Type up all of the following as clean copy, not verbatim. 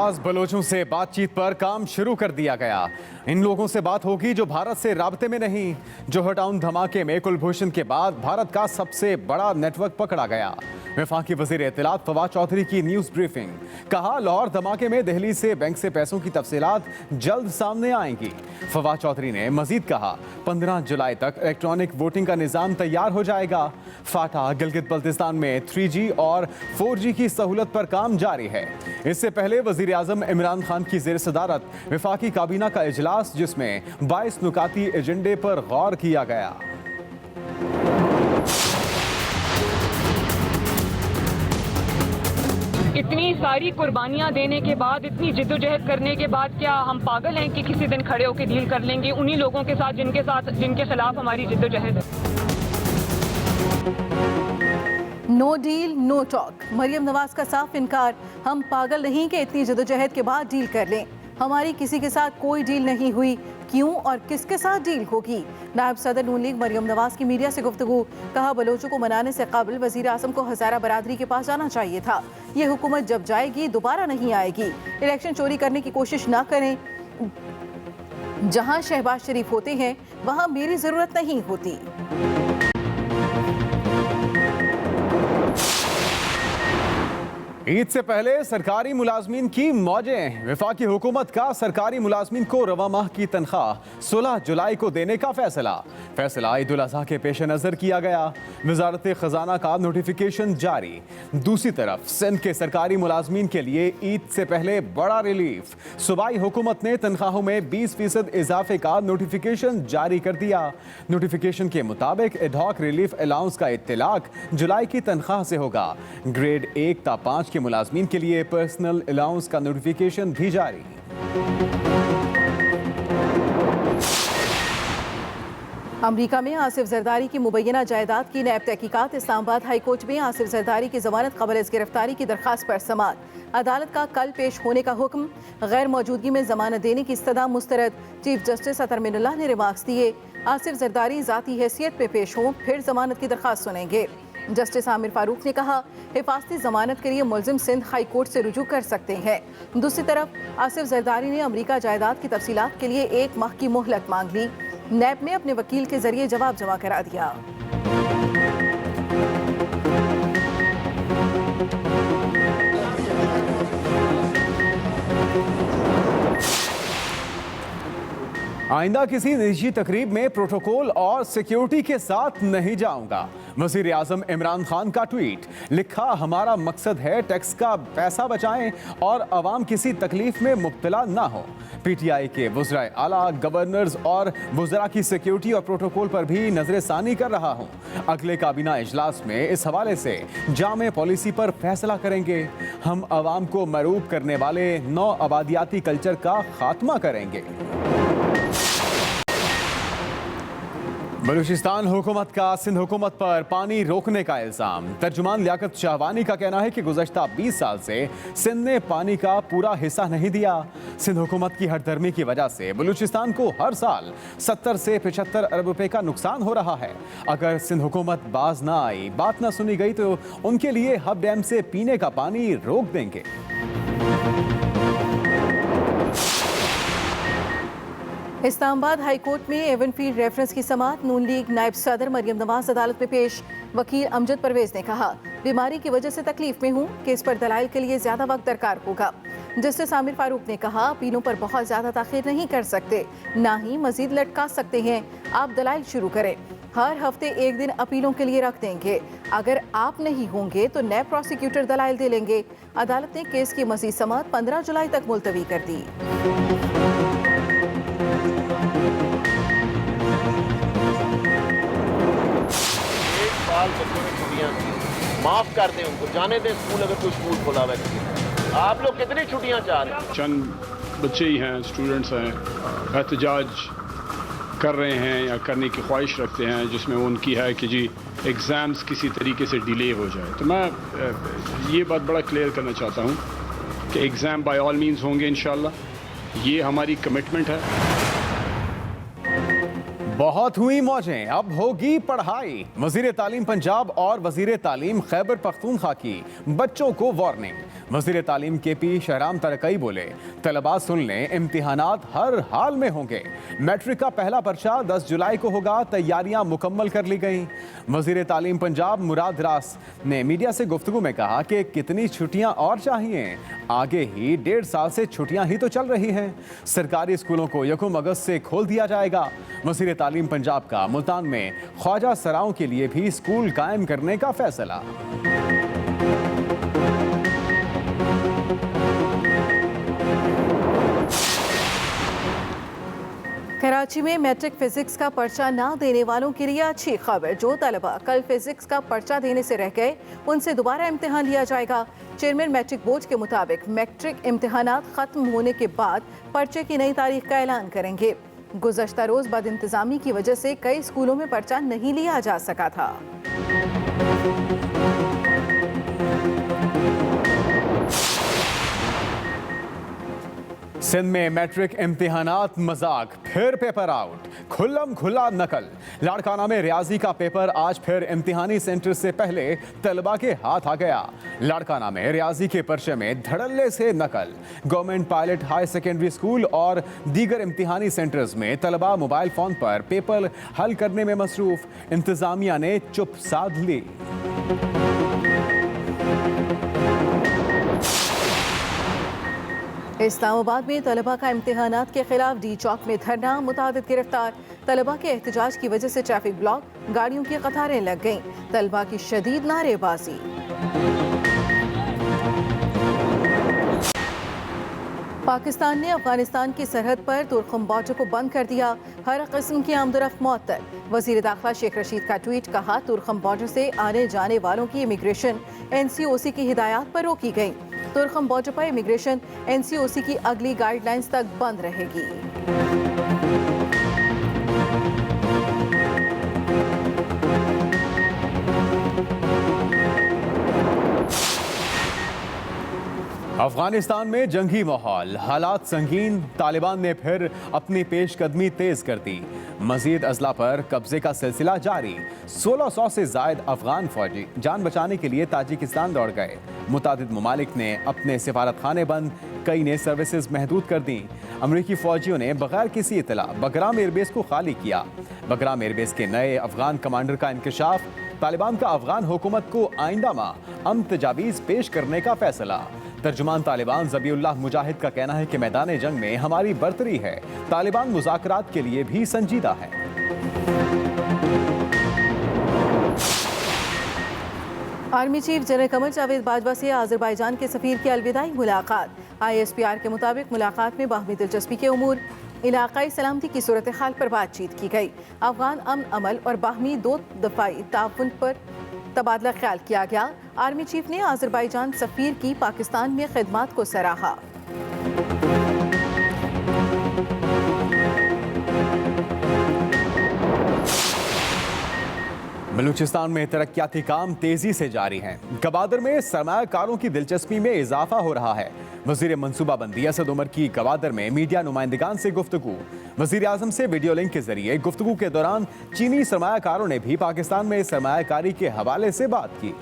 नाराज बलोचों से बातचीत पर काम शुरू कर दिया गया। इन लोगों से बात होगी जो भारत से राब्ते में नहीं। जोहर टाउन धमाके में कुलभूषण के बाद भारत का सबसे बड़ा नेटवर्क पकड़ा गया। वफाकी वजीर इत्तलात फवाद चौधरी की न्यूज ब्रीफिंग। कहा, लाहौर धमाके में दिल्ली से बैंक से पैसों की तफसीलात जल्द सामने आएंगी। फवाद चौधरी ने मजीद कहा, 15 जुलाई तक इलेक्ट्रॉनिक वोटिंग का निजाम तैयार हो जाएगा। फाटा गिलगित बल्तिस्तान में 3G और 4G की सहूलत पर काम जारी है। इससे पहले वजीर आजम इमरान खान की जेर सदारत वफाकी काबीना का इजलास, जिसमें 22 नुकाती एजेंडे पर गौर किया गया। इतनी सारी कुर्बानियां देने के बाद, इतनी जिद्दोजहद करने के बाद, क्या हम पागल हैं कि किसी दिन खड़े होकर डील कर लेंगे उन्हीं लोगों के साथ जिनके खिलाफ हमारी जिद्दोजहद है। No deal no talk. Maryam Nawaz का साफ इनकार। हम पागल नहीं कि इतनी जदोजहद के बाद डील कर लें। हमारी किसी के साथ कोई डील नहीं हुई। क्यों और किसके साथ डील होगी? नायब सदर नून लीग मरियम नवाज की मीडिया से गुफ्तगू। कहा, बलोचों को मनाने से कबल वजीर आजम को हजारा बरादरी के पास जाना चाहिए था। ये हुकूमत जब जाएगी दोबारा नहीं आएगी। इलेक्शन चोरी करने की कोशिश ना करें। जहां शहबाज शरीफ होते हैं वहां मेरी जरूरत नहीं होती। ईद से पहले सरकारी मुलाजमीन की मौजें। वफाकी हुकूमत का सरकारी मुलाजमीन को रवा माह की तनख्वाह 16 जुलाई को देने का फैसला ईद उल अज़हा के पेश नज़र किया गया। वजारत खजाना का नोटिफिकेशन जारी। दूसरी तरफ सिंध के सरकारी मुलाजमीन के लिए ईद से पहले बड़ा रिलीफ। सूबाई हुकूमत ने तनख्वाहों में 20% इजाफे का नोटिफिकेशन जारी कर दिया। नोटिफिकेशन के मुताबिक एडहॉक रिलीफ अलाउंस का इत्तलाक जुलाई की तनख्वाह से होगा। ग्रेड 1 ता 5 के मुलाजमीन के लिए पर्सनल अलाउंस का नोटिफिकेशन भी जारी। अमरीका में आसिफ जरदारी की मुबैना जायदाद की नैब तहकीकात। इस्लामाबाद हाई कोर्ट में आसिफ जरदारी की जमानत कबल गिरफ्तारी की दरख्वास्त पर समाअत। अदालत का कल पेश होने का हुक्म। गैर मौजूदगी में जमानत देने की इस्तदा मुस्तरद। चीफ जस्टिस अतर मिनुल्लाह ने रिमार्क्स दिए, आसिफ जरदारी जाती हैसियत पे पेश हों फिर जमानत की दरख्वास्त सुनेंगे। जस्टिस आमिर फारूक ने कहा, हिफाजती जमानत के लिए मुल्जिम सिंध हाई कोर्ट से रुजू कर सकते हैं। दूसरी तरफ आसिफ जरदारी ने अमरीका जायदाद की तफसीलात के लिए 1 माह की मोहलत मांग ली। नैब ने अपने वकील के जरिए जवाब जमा करा दिया। आइंदा किसी निजी तकरीब में प्रोटोकॉल और सिक्योरिटी के साथ नहीं जाऊंगा। वजीर आजम इमरान खान का ट्वीट। लिखा, हमारा मकसद है टैक्स का पैसा बचाएं और अवाम किसी तकलीफ में मुब्तला ना हो। PTI के वज़राए आला, गवर्नर्स और वज़रा की सिक्योरिटी और प्रोटोकॉल पर भी नजरसानी कर रहा हूं। अगले काबीना इजलास में इस हवाले से जामे पॉलिसी पर फैसला करेंगे। हम अवाम को मरूब करने वाले नौ आबादियाती कल्चर का खात्मा करेंगे। बलूचिस्तान हुकूमत का सिंध हुकूमत पर पानी रोकने का इल्जाम। तर्जुमान लियाकत शाहवानी का कहना है कि गुज़श्ता 20 साल से सिंध ने पानी का पूरा हिस्सा नहीं दिया। सिंध हुकूमत की हठधर्मी की वजह से बलूचिस्तान को हर साल 70 से 75 अरब रुपए का नुकसान हो रहा है। अगर सिंध हुकूमत बाज ना आई, बात ना सुनी गई तो उनके लिए हब डैम से पीने का पानी रोक देंगे। इस्लामाबाद हाई कोर्ट में एवन फील्ड रेफरेंस की समाअत। नून लीग नायब सदर मरियम नवाज अदालत में पेश। वकील अमजद परवेज ने कहा, बीमारी की वजह से तकलीफ में हूँ। केस पर दलाइल के लिए ज्यादा वक्त दरकार होगा। जस्टिस आमिर फारूक ने कहा, अपीलों पर बहुत ज्यादा ताखीर नहीं कर सकते, ना ही मजीद लटका सकते हैं। आप दलाइल शुरू करें। हर हफ्ते 1 दिन अपीलों के लिए रख देंगे। अगर आप नहीं होंगे तो नैब प्रोसिक्यूटर दलाइल दे लेंगे। अदालत ने केस की मजीद समाअत 15 जुलाई तक मुलतवी कर दी। बच्चों की छुट्टियां माफ कर दें, उनको जाने दें स्कूल, अगर कोई स्कूल खोला हुआ है। आप लोग कितनी छुट्टियां चाह रहे हैं? चंद बच्चे ही हैं, स्टूडेंट्स हैं, एहतजाज कर रहे हैं या करने की ख्वाहिश रखते हैं, जिसमें उनकी है कि जी एग्ज़ाम्स किसी तरीके से डिले हो जाए। तो मैं ये बात बड़ा क्लियर करना चाहता हूँ कि एग्ज़ाम बाय ऑल मीन्स होंगे इंशाल्लाह। ये हमारी कमिटमेंट है। बहुत हुई मौजें, अब होगी पढ़ाई। वजीर तालीम पंजाब और वजीर तालीम खैबर पख्तूनख्वा की बच्चों को वार्निंग। वज़ीर तालीम KP शहराम तरकई बोले, तलबा सुन लें, इम्तिहानात हर हाल में होंगे। मैट्रिक का पहला पर्चा 10 जुलाई को होगा, तैयारियां मुकम्मल कर ली गई। वज़ीर तालीम पंजाब मुराद रास ने मीडिया से गुफ्तगू में कहा कि कितनी छुट्टियां और चाहिए, आगे ही 1.5 साल से छुट्टियां ही तो चल रही हैं। सरकारी स्कूलों को 1 अगस्त से खोल दिया जाएगा। वज़ीर तालीम पंजाब का मुल्तान में ख्वाजा सराओं के लिए भी स्कूल कायम करने का फैसला। कराची में मैट्रिक फिजिक्स का पर्चा ना देने वालों के लिए अच्छी खबर। जो तलबा कल फिजिक्स का पर्चा देने से रह गए, उनसे दोबारा इम्तिहान लिया जाएगा। चेयरमैन मैट्रिक बोर्ड के मुताबिक मैट्रिक इम्तिहानात खत्म होने के बाद पर्चे की नई तारीख का ऐलान करेंगे। गुज़श्ता रोज बदइंतजामी की वजह से कई स्कूलों में पर्चा नहीं लिया जा सका था। सिंध में मैट्रिक इम्तिहानात मजाक, फिर पेपर आउट, खुल्लम खुला नकल। लाड़काना में रियाजी का पेपर आज फिर इम्तिहानी सेंटर से पहले तलबा के हाथ आ गया। लाड़काना में रियाजी के पर्चे में धड़ल्ले से नकल। Government pilot high secondary school और दीगर इम्तिहानी सेंटर्स में तलबा मोबाइल फोन पर पेपर हल करने में मसरूफ। इंतजामिया ने चुप साध ली। इस्लामाबाद में तलबा का इम्तिहानात के खिलाफ डी चौक में धरना, मुतादिद गिरफ्तार। तलबा के एहतजाज की वजह से ट्रैफिक ब्लॉक, गाड़ियों की कतारें लग गईं। तलबा की शदीद नारेबाजी। पाकिस्तान ने अफगानिस्तान की सरहद पर तुर्कम बॉर्डर को बंद कर दिया। हर किस्म की आमदोरफ्त मुअत्तल। वज़ीर दाखिला शेख रशीद का ट्वीट, कहा तुर्कम बॉर्डर से आने जाने वालों की इमिग्रेशन NCOC की हिदायत पर रोकी गई। तुर्कम बॉर्डर पर इमिग्रेशन NCOC की अगली गाइडलाइंस तक बंद रहेगी। अफगानिस्तान में जंगी माहौल, हालात संगीन। तालिबान ने फिर अपनी पेशकदमी तेज कर दी। मजीद अजला पर कब्जे का सिलसिला जारी। 1600 से जायद अफगान फौजी जान बचाने के लिए ताजिकिस्तान दौड़ गए। मुतादिद ममालिक ने अपने सिफारत खाने बंद, कई ने सर्विसेज महदूद कर दी। अमरीकी फौजियों ने बगैर किसी इतला बगराम एयरबेस को खाली किया। बगराम एयरबेस के नए अफगान कमांडर का इंकशाफ। तालिबान का अफगान हुकूमत को आइंदा माह अमन तजावीज़ पेश करने का फैसला। तर्जुमान तालिबान ज़बीउल्लाह मुजाहिद का कहना है कि मैदान जंग में हमारी बर्तरी है। तालिबान मुज़ाकरात के लिए भी संजीदा है। Army chief general Qamar Javed Bajwa से आज़रबाईजान के सफ़ीर की अलविदाई मुलाकात। ISPR के मुताबिक मुलाकात में बाहमी दिलचस्पी के उमूर, इलाकाई सलामती की सूरत हाल पर बातचीत की गई। अफगान अमन अमल और बाहमी 2 दफ़ाई ताउन पर तबादला ख्याल किया गया। आर्मी चीफ ने आज़रबाईजान सफ़ीर की पाकिस्तान में खिदमात को सराहा। बलूचिस्तान में तरक्याती काम तेजी से जारी हैं। गवादर में सरमायाकारों की दिलचस्पी में इजाफा हो रहा है। वजीर मनसूबाबंदी असद उमर की गवादर में मीडिया नुमाइंदगान से गुफ्तगू। वजीर आजम से वीडियो लिंक के जरिए गुफ्तगू के दौरान चीनी सरमायाकारों ने भी पाकिस्तान में सरमायाकारी के हवाले से बात की।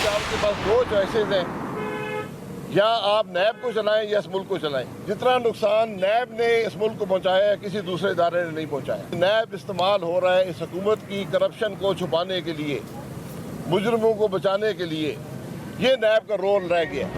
आपके पास 2 चॉइसेस हैं, या आप नैब को चलाएं या इस मुल्क को चलाएं। जितना नुकसान नैब ने इस मुल्क को पहुंचाया है, किसी दूसरे इदारे ने नहीं पहुंचाया। नैब इस्तेमाल हो रहा है इस हुकूमत की करप्शन को छुपाने के लिए, मुजरिमों को बचाने के लिए। ये नैब का रोल रह गया।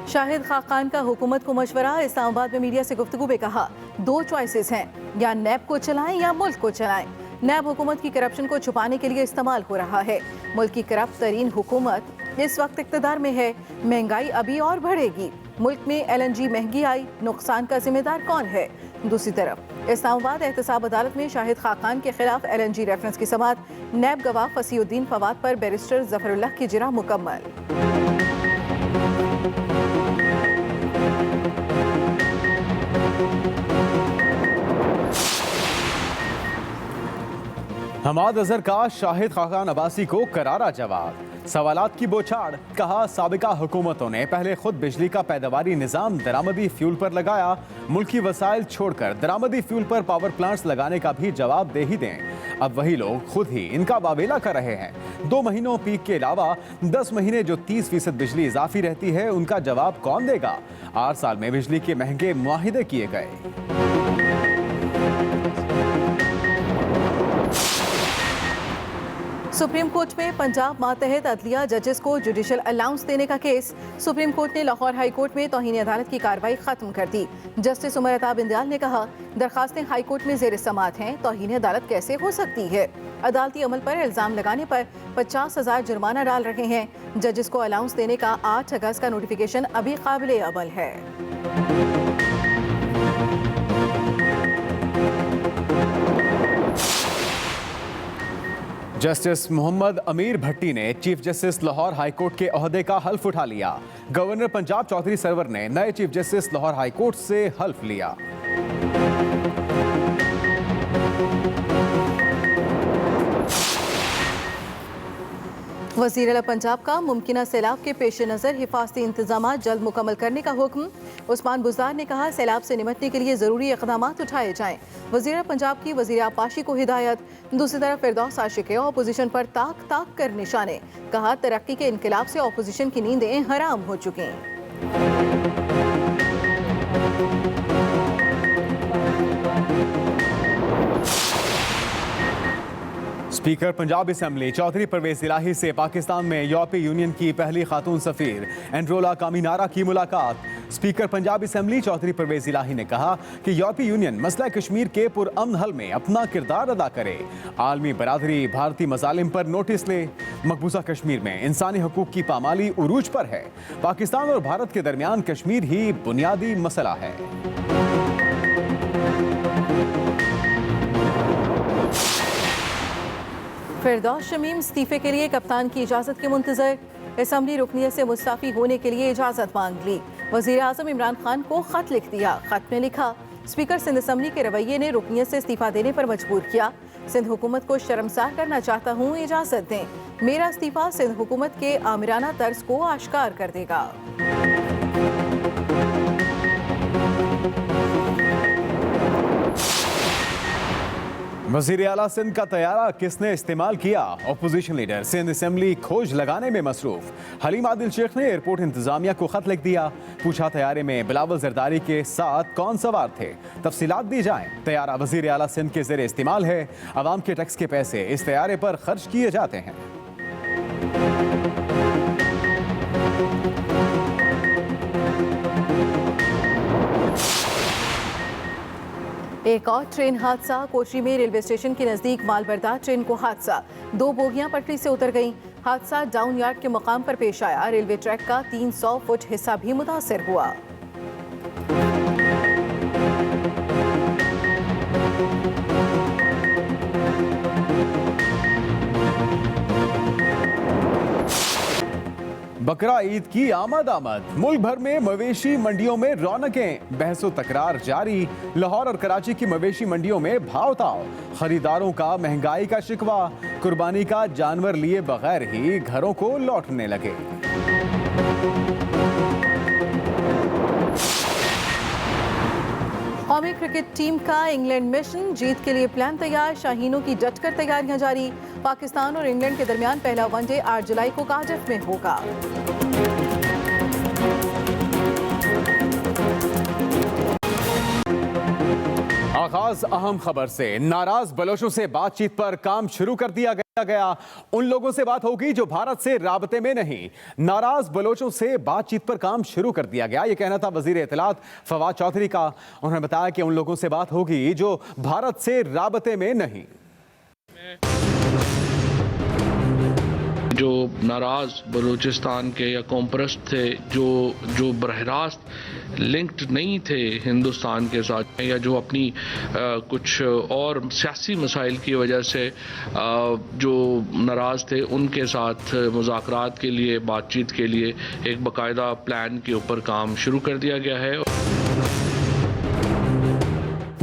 शाहिद खाकान का हुकूमत को मशवरा। इस्लामाबाद में मीडिया से गुफ्तगू में कहा, 2 चॉइसेस हैं, या नैब को चलाएं या मुल्क को चलाएं। नैब हुकूमत की करप्शन को छुपाने के लिए इस्तेमाल हो रहा है। मुल्क की करप्ट तरीन हुकूमत इस वक्त इक़्तिदार में है। महंगाई अभी और बढ़ेगी। मुल्क में LNG महंगी आई, नुकसान का जिम्मेदार कौन है? दूसरी तरफ इस्लामाबाद एहतसाब अदालत में शाहिद खाकान के खिलाफ LNG रेफरेंस की समाअत। नैब गवाह फसीउद्दीन फवाद पर बैरिस्टर जफरुल्लाह की जिरा मुकम्मल। हमाद अजहर का शाहिद खाकान अब्बासी को करारा जवाब। सवालात की बौछार, कहा साबिका हुकूमतों ने पहले खुद बिजली का पैदावारी निज़ाम दरामदी फ्यूल पर लगाया, मुल्की वसाइल छोड़कर दरामदी फ्यूल पर पावर प्लांट्स लगाने का भी जवाब दे ही दें। अब वही लोग खुद ही इनका वावेला कर रहे हैं। 2 महीनों पीक के अलावा 10 महीने जो 30% बिजली इजाफी रहती है, उनका जवाब कौन देगा? 8 साल में बिजली के महंगे मुआहिदे किए गए। सुप्रीम कोर्ट में पंजाब मातहत अदलिया जजेस को जुडिशल अलाउंस देने का केस। सुप्रीम कोर्ट ने लाहौर हाई कोर्ट में तौहीन अदालत की कार्रवाई खत्म कर दी। जस्टिस उमर अता बिंदयाल ने कहा, दरखास्तें हाई कोर्ट में जेर समाअत हैं, तौहीन अदालत कैसे हो सकती है? अदालती अमल पर इल्जाम लगाने पर 50,000 जुर्माना डाल रहे हैं। जजेस को अलाउंस देने का 8 अगस्त का नोटिफिकेशन अभी काबिल अमल है। जस्टिस मोहम्मद अमीर भट्टी ने chief justice Lahore high court के ओहदे का हल्फ उठा लिया। गवर्नर पंजाब चौधरी सरवर ने नए chief justice Lahore high court से हल्फ लिया। वज़ीर आला पंजाब का मुमकिना सैलाब के पेश नज़र हिफाजती इंतजाम जल्द मुकम्मल करने का हुक्म। उस्मान बुज़दार ने कहा, सैलाब से निपटने के लिए ज़रूरी इक़दाम उठाए जाएँ। वज़ीर आला पंजाब की वज़ीर आपाशी को हिदायत। दूसरी तरफ फिरदौस आशिक के अपोजिशन पर ताक ताक कर निशाने। कहा, तरक्की के इनकलाब से अपोजिशन की नींदें हराम हो चुकी हैं। स्पीकर पंजाब असेंबली चौधरी परवेज इलाही से पाकिस्तान में यूरोपीय यूनियन की पहली खातून सफीर एंड्रोला कामिनारा की मुलाकात। स्पीकर पंजाब असेंबली चौधरी परवेज इलाही ने कहा कि यूरोपीय यूनियन मसला कश्मीर के पुरअमन हल में अपना किरदार अदा करे। आलमी बरादरी भारतीय मसालिम पर नोटिस ले। मकबूजा कश्मीर में इंसानी हकूक की पामाली उरूज पर है। पाकिस्तान और भारत के दरमियान कश्मीर ही बुनियादी मसला है। फिरदौस शमीम इस्तीफे के लिए कप्तान की इजाज़त के मुंतज़र। असेंबली रुकनियत से मुस्ताफ़ी होने के लिए इजाज़त मांग ली। वज़ीर आज़म इमरान खान को ख़त लिख दिया। ख़त में लिखा, स्पीकर सिंध असेंबली के रवैये ने रुकनियत से इस्तीफ़ा देने पर मजबूर किया। सिंध हुकूमत को शर्मसार करना चाहता हूँ, इजाज़त दें। मेरा इस्तीफ़ा सिंध हुकूमत के आमिराना तर्ज को आश्कार कर देगा। वज़ीर आला सिंध का तैयारा किसने इस्तेमाल किया? अपोजिशन लीडर सिंध असेंबली खोज लगाने में मसरूफ। हलीम आदिल शेख ने एयरपोर्ट इंतजामिया को खत लिख दिया। पूछा, तैयारे में बिलावल जरदारी के साथ कौन सवार थे? तफसीलात दी जाएं। तैयारा वज़ीर आला सिंध के ज़ेरे इस्तेमाल है। अवाम के टैक्स के पैसे इस तैयारे पर खर्च किए जाते हैं। एक और ट्रेन हादसा। कोची में रेलवे स्टेशन के नज़दीक मालबरदार ट्रेन को हादसा। 2 बोगियां पटरी से उतर गईं। हादसा डाउन यार्ड के मकाम पर पेश आया। रेलवे ट्रैक का 300 फुट हिस्सा भी मुतासिर हुआ। बकरा ईद की आमद। मुल्क भर में मवेशी मंडियों में रौनकें। बहसो तकरार जारी। लाहौर और कराची की मवेशी मंडियों में भाव ताव। खरीदारों का महंगाई का शिकवा। कुर्बानी का जानवर लिए बगैर ही घरों को लौटने लगे। कौमी क्रिकेट टीम का इंग्लैंड मिशन। जीत के लिए प्लान तैयार। शाहीनों की डटकर तैयारियां जारी। पाकिस्तान और इंग्लैंड के दरमियान पहला वनडे 8 जुलाई को कार्डिफ में होगा। आगाज अहम खबर से। नाराज बलोचों से बातचीत पर काम शुरू कर दिया गया। उन लोगों से बात होगी जो भारत से राबते में नहीं। नाराज बलोचों से बातचीत पर काम शुरू कर दिया गया, यह कहना था वजीर इत्तलात फवाद चौधरी का। उन्होंने बताया कि उन लोगों से बात होगी जो भारत से राबते में नहीं। जो नाराज़ बलूचिस्तान के या कॉम्प्रस्ट थे, जो बरह रास्त लिंक्ड नहीं थे हिंदुस्तान के साथ, या जो अपनी कुछ और सियासी मसाइल की वजह से जो नाराज़ थे, उनके साथ मुज़ाकरात के लिए, बातचीत के लिए एक बाकायदा प्लान के ऊपर काम शुरू कर दिया गया है।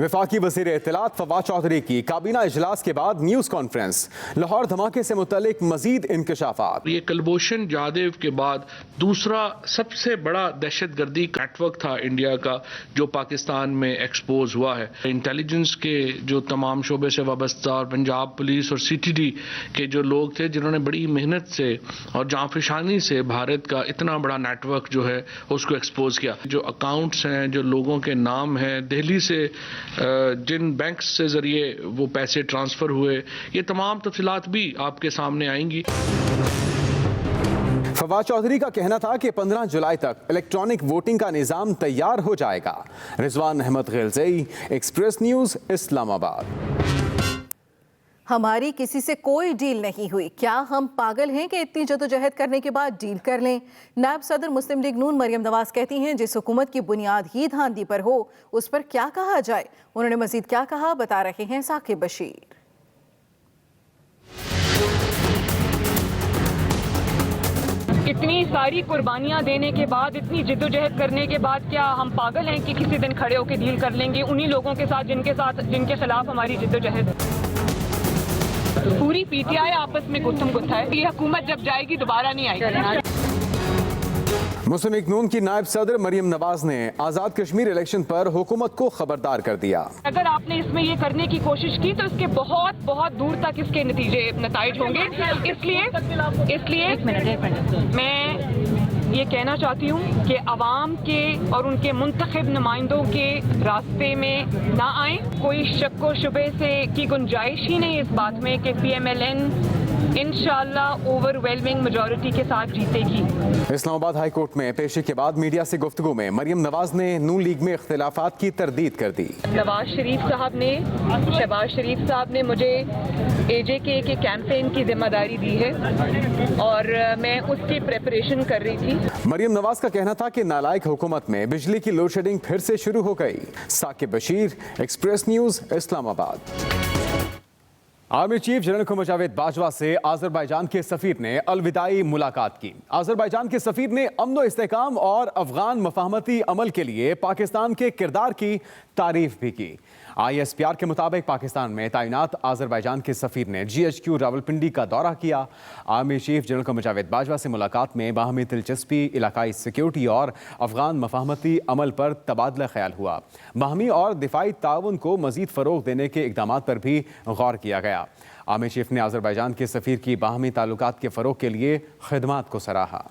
वफाकी वज़ीर इत्तलात फवाद चौधरी की काबीना इजलास के बाद न्यूज़ कॉन्फ्रेंस, लाहौर धमाके से मुतल्लिक मजीद इंकशाफात। ये कुलभूषण जाधव के बाद दूसरा सबसे बड़ा दहशतगर्दी नेटवर्क था इंडिया का जो पाकिस्तान में एक्सपोज हुआ है। इंटेलिजेंस के जो तमाम शोबे से वाबस्ता और पंजाब पुलिस और CTD के जो लोग थे जिन्होंने बड़ी मेहनत से और जांफशानी से भारत का इतना बड़ा नेटवर्क जो है उसको एक्सपोज किया। जो अकाउंट्स हैं, जो लोगों के नाम हैं, दिल्ली से जिन बैंक से जरिए वो पैसे ट्रांसफर हुए, ये तमाम तफसीलात भी आपके सामने आएंगी। फवाद चौधरी का कहना था कि 15 जुलाई तक इलेक्ट्रॉनिक वोटिंग का निज़ाम तैयार हो जाएगा। Rizwan Ahmed Gilzai, Express News, Islamabad. हमारी किसी से कोई डील नहीं हुई, क्या हम पागल हैं कि इतनी जदोजहद करने के बाद डील कर लें? नायब सदर मुस्लिम लीग नून मरियम नवाज कहती हैं जिस हुकूमत की बुनियाद ही धांधली पर हो उस पर क्या कहा जाए। उन्होंने मजीद क्या कहा बता रहे हैं साकिब बशीर। इतनी सारी कुर्बानियां देने के बाद, इतनी जिद्दोजहद करने के बाद क्या हम पागल हैं कि किसी दिन खड़े होकर डील कर लेंगे उन्हीं लोगों के साथ जिनके खिलाफ हमारी जिद्दोजहद। पूरी PTI आपस में गुत्थम गुत्था है। ये हुकूमत जब जाएगी दोबारा नहीं आएगी। मुस्लिम लीग नून की नायब सदर मरियम नवाज ने आज़ाद कश्मीर इलेक्शन पर हुकूमत को खबरदार कर दिया। अगर आपने इसमें ये करने की कोशिश की तो इसके बहुत बहुत दूर तक इसके नतीजे होंगे। इसलिए मैं ये कहना चाहती हूँ कि अवाम के और उनके मुंतखब नुमाइंदों के रास्ते में ना आए। कोई शक व शुबे से की गुंजाइश ही नहीं इस बात में कि PMLN इंशाअल्लाह ओवरवेलमिंग मेजॉरिटी के साथ जीतेगी। इस्लामाबाद हाई कोर्ट में पेशी के बाद मीडिया से गुफ्तगू में मरियम नवाज ने नून लीग में इख्तिलाफात की तरदीद कर दी। शहबाज शरीफ साहब ने मुझे AJK के कैंपेन की जिम्मेदारी दी है और मैं उसकी प्रेपरेशन कर रही थी। मरियम नवाज का कहना था कि नालायक हुकूमत में बिजली की लोड शेडिंग फिर से शुरू हो गई। Saqib Bashir, Express News, Islamabad. Army chief general Qamar Javed Bajwa से आज़रबाईजान के सफ़ीर ने अलविदाई मुलाकात की। आज़रबाईजान के सफ़ीर ने अमन व इस्तेहकाम और अफ़गान मफ़ाहमती अमल के लिए पाकिस्तान के किरदार की तारीफ भी की। ISPR के मुताबिक पाकिस्तान में तैनात आज़रबाईजान के सफ़ीर ने GHQ रावलपिंडी का दौरा किया। Army chief general Qamar Javed Bajwa से मुलाकात में बाहमी दिलचस्पी, इलाकाई सिक्योरिटी और अफ़गान मफ़ाहमती अमल पर तबादला ख्याल हुआ। बाहमी और दिफाई ताउन को मज़ीद फ़रोग़ देने के इक़दाम पर भी गौर किया गया। आर्मी चीफ ने आज़रबाईजान के सफ़ीर की बाहमी ताल्लुकात के फ़रोग़ के लिए खिदमात को सराहा।